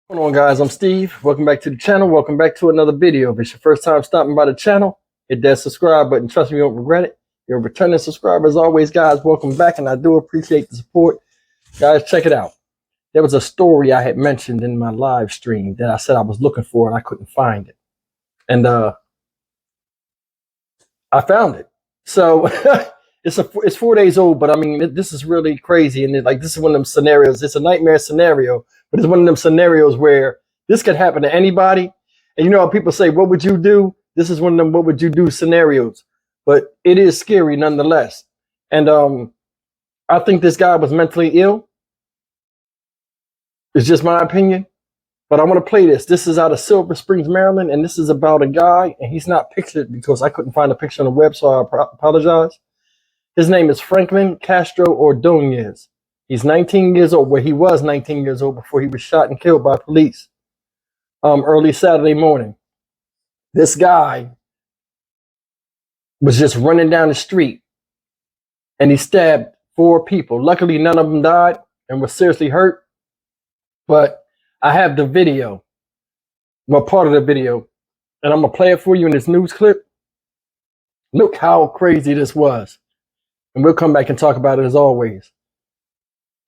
What's going on, guys? I'm Steve. Welcome back to the channel. Welcome back to another video. If it's your first time stopping by the channel, hit that subscribe button. Trust me, you won't regret it. You're a returning subscriber. As always, guys, welcome back, and I do appreciate the support. Guys, check it out. There was a story I had mentioned in my live stream that I said I was looking for, and I couldn't find it. And I found it. So it's 4 days old, but I mean, this is really crazy. And this is one of them scenarios. It's a nightmare scenario, but it's one of them scenarios where this could happen to anybody. And you know how people say, what would you do? This is one of them what would you do scenarios. But it is scary nonetheless. And I think this guy was mentally ill. It's just my opinion. But I want to play this. This is out of Silver Springs, Maryland. And this is about a guy. And he's not pictured because I couldn't find a picture on the web, so I apologize. His name is Franklin Castro Ordonez. He's 19 years old. Well, he was 19 years old before he was shot and killed by police early Saturday morning. This guy was just running down the street and he stabbed 4 people. Luckily, none of them died and were seriously hurt. But I have the video, well, part of the video, and I'm going to play it for you in this news clip. Look how crazy this was. And we'll come back and talk about it as always.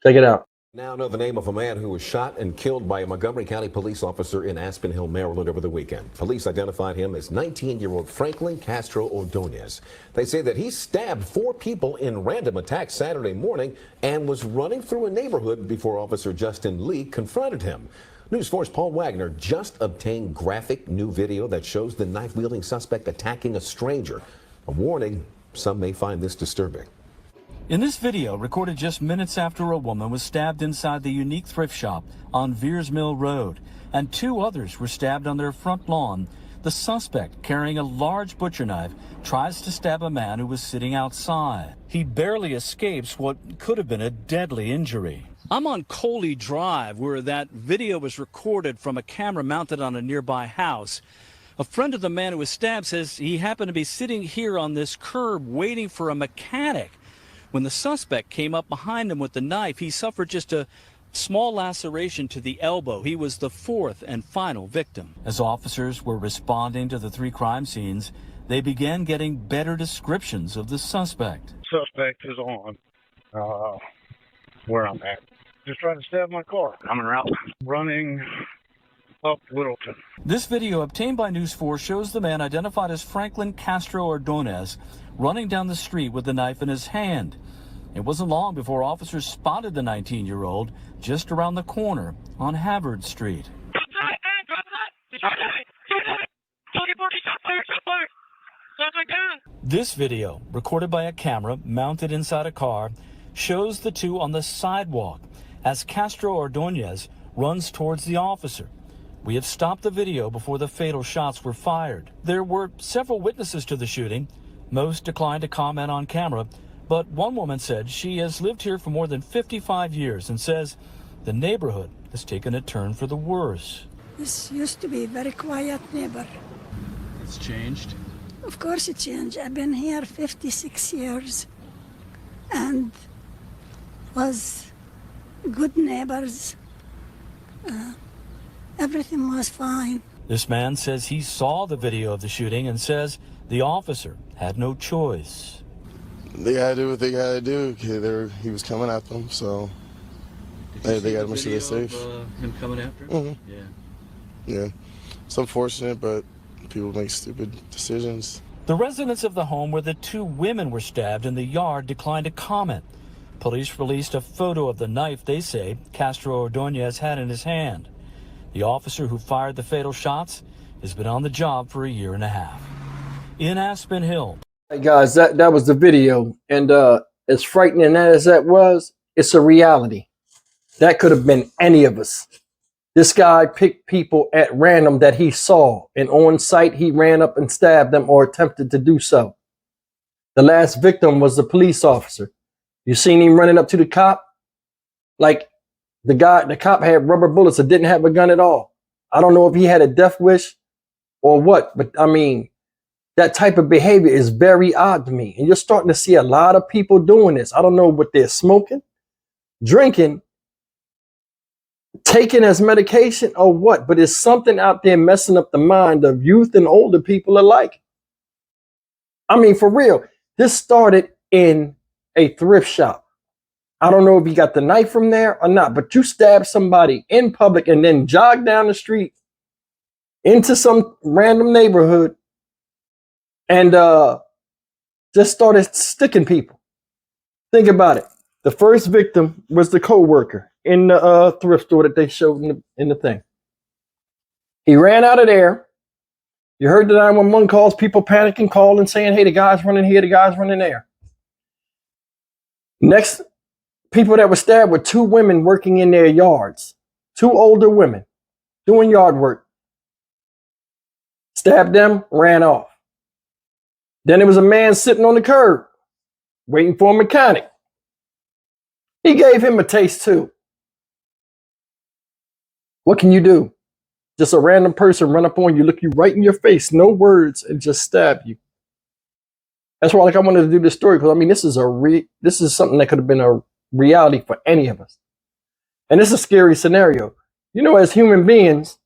Check it out. Now know the name of a man who was shot and killed by a Montgomery County police officer in Aspen Hill, Maryland over the weekend. Police identified him as 19-year-old Franklin Castro Ordonez. They say that he stabbed 4 people in random attacks Saturday morning and was running through a neighborhood before Officer Justin Lee confronted him. News 4's Paul Wagner just obtained graphic new video that shows the knife-wielding suspect attacking a stranger. A warning, some may find this disturbing. In this video, recorded just minutes after a woman was stabbed inside the Unique Thrift Shop on Veers Mill Road, and 2 others were stabbed on their front lawn, the suspect, carrying a large butcher knife, tries to stab a man who was sitting outside. He barely escapes what could have been a deadly injury. I'm on Coley Drive, where that video was recorded from a camera mounted on a nearby house. A friend of the man who was stabbed says he happened to be sitting here on this curb waiting for a mechanic. When the suspect came up behind him with the knife, he suffered just a small laceration to the elbow. He was the 4th and final victim. As officers were responding to the 3 crime scenes, they began getting better descriptions of the suspect. Suspect is on where I'm at. Just trying to stab my car. I'm en route. Running up Littleton. This video obtained by News 4 shows the man identified as Franklin Castro Ordonez running down the street with the knife in his hand. It wasn't long before officers spotted the 19-year-old just around the corner on Havard Street. This video, recorded by a camera mounted inside a car, shows the 2 on the sidewalk as Castro Ordonez runs towards the officer. We have stopped the video before the fatal shots were fired. There were several witnesses to the shooting. Most declined to comment on camera, but one woman said she has lived here for more than 55 years and says the neighborhood has taken a turn for the worse. This used to be a very quiet neighbor. It's changed? Of course it changed. I've been here 56 years and was good neighbors. Everything was fine. This man says he saw the video of the shooting and says the officer had no choice. They gotta do what they gotta do. He was coming at them, so they gotta make sure they're safe. Him coming after him? Mm-hmm. Yeah. It's unfortunate, but people make stupid decisions. The residents of the home where the 2 women were stabbed in the yard declined to comment. Police released a photo of the knife they say Castro Ordonez had in his hand. The officer who fired the fatal shots has been on the job for 1.5 years. In Aspen Hill. Hey guys, that was the video. And as frightening as that was, it's a reality. That could have been any of us. This guy picked people at random that he saw, and on sight he ran up and stabbed them or attempted to do so. The last victim was the police officer. You seen him running up to the cop? Like, the cop had rubber bullets and didn't have a gun at all. I don't know if he had a death wish or what, but I mean, that type of behavior is very odd to me. And you're starting to see a lot of people doing this. I don't know what they're smoking, drinking, taken as medication or what, but it's something out there messing up the mind of youth and older people alike. I mean, for real, this started in a thrift shop. I don't know if he got the knife from there or not, but you stab somebody in public and then jog down the street into some random neighborhood and just started sticking people. Think about it. The first victim was the co-worker in the thrift store that they showed in the thing. He ran out of there. You heard the 911 calls, people panicking, calling, saying, hey, the guy's running here, the guy's running there. Next, people that were stabbed were two women working in their yards. Two older women doing yard work. Stabbed them, ran off. Then there was a man sitting on the curb, waiting for a mechanic. He gave him a taste too. What can you do? Just a random person run up on you, look you right in your face, no words, and just stab you. That's why, like, I wanted to do this story because I mean, this is something that could have been a reality for any of us, and it's a scary scenario. You know, as human beings,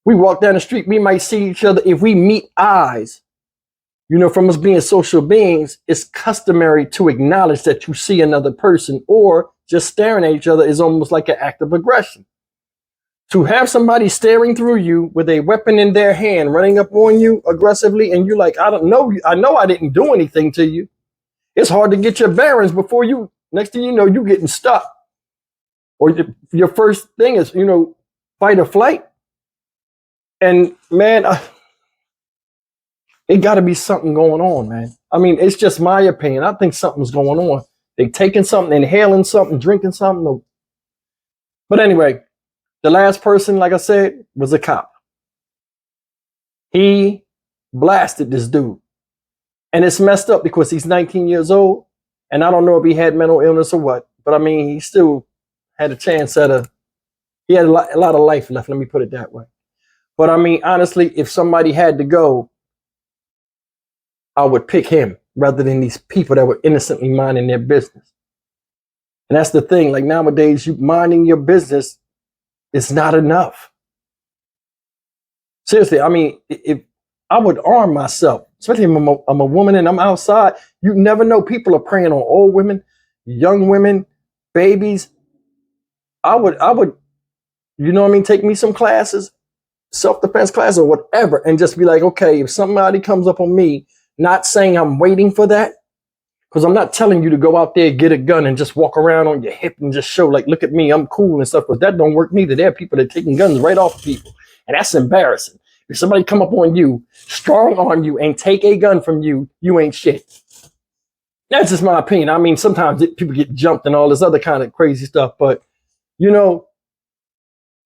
we walk down the street, we might see each other. If we meet eyes, you know, from us being social beings, it's customary to acknowledge that you see another person, or just staring at each other is almost like an act of aggression. To have somebody staring through you with a weapon in their hand, running up on you aggressively, and you're like, I don't know, I know I didn't do anything to you. It's hard to get your bearings before you, next thing you know, you're getting stuck. Or your first thing is, you know, fight or flight. And man, it got to be something going on, man. I mean, it's just my opinion. I think something's going on. They taking something, inhaling something, drinking something. But anyway, the last person, like I said, was a cop. He blasted this dude. And it's messed up because he's 19 years old. And I don't know if he had mental illness or what. But I mean, he still had a chance at he had a lot of life left. Let me put it that way. But I mean, honestly, if somebody had to go, I would pick him rather than these people that were innocently minding their business. And that's the thing. Like nowadays, you minding your business is not enough. Seriously, I mean, if I would arm myself, especially if I'm a woman and I'm outside, you never know. People are preying on old women, young women, babies. I would, you know what I mean? Take me some classes, self-defense class or whatever, and just be like, okay, if somebody comes up on me, not saying I'm waiting for that, because I'm not telling you to go out there, get a gun and just walk around on your hip and just show like, look at me, I'm cool and stuff, because that don't work neither. There are people that are taking guns right off of people, and that's embarrassing. If somebody come up on you, strong arm you, and take a gun from you, you ain't shit. That's just my opinion. I mean, sometimes people get jumped and all this other kind of crazy stuff, but you know,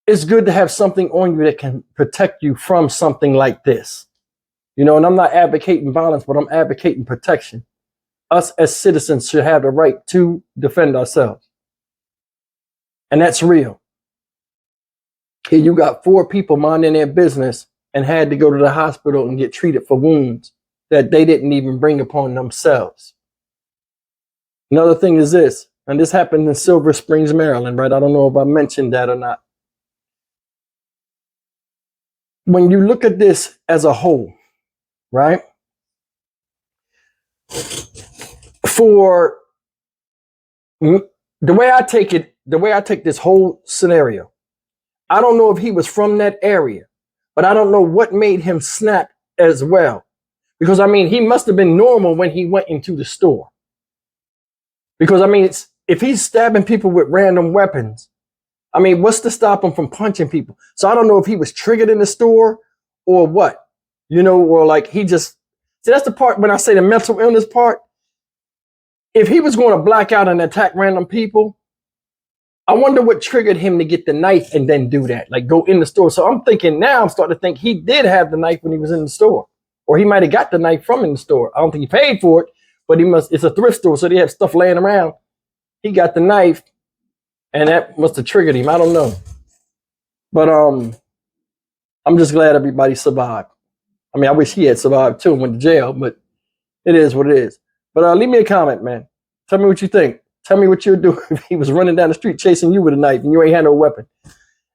it's good to have something on you that can protect you from something like this. You know, and I'm not advocating violence, but I'm advocating protection. Us as citizens should have the right to defend ourselves. And that's real. Here you got 4 people minding their business and had to go to the hospital and get treated for wounds that they didn't even bring upon themselves. Another thing is this, and this happened in Silver Springs, Maryland, right? I don't know if I mentioned that or not. When you look at this as a whole, right? For the way I take it, the way I take this whole scenario, I don't know if he was from that area, but I don't know what made him snap as well. Because I mean, he must have been normal when he went into the store. Because I mean, if he's stabbing people with random weapons, I mean, what's to stop him from punching people? So I don't know if he was triggered in the store or what, you know, or like he just, see, that's the part when I say the mental illness part. If he was going to black out and attack random people, I wonder what triggered him to get the knife and then do that, like go in the store. So I'm thinking now, I'm starting to think he did have the knife when he was in the store, or he might have got the knife from in the store. I don't think he paid for it, but it's a thrift store, so they have stuff laying around. He got the knife and that must have triggered him. I don't know. But I'm just glad everybody survived. I mean, I wish he had survived too and went to jail, but it is what it is. But leave me a comment, man. Tell me what you think. Tell me what you'd do if he was running down the street chasing you with a knife and you ain't had no weapon.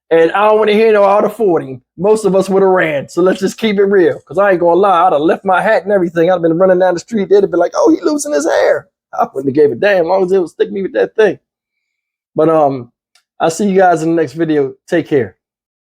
And I don't want to hear no out of 40. Most of us would have ran. So let's just keep it real. Because I ain't going to lie. I'd have left my hat and everything. I'd have been running down the street. They'd have been like, oh, he losing his hair. I wouldn't have gave a damn as long as it would stick me with that thing. But I'll see you guys in the next video. Take care.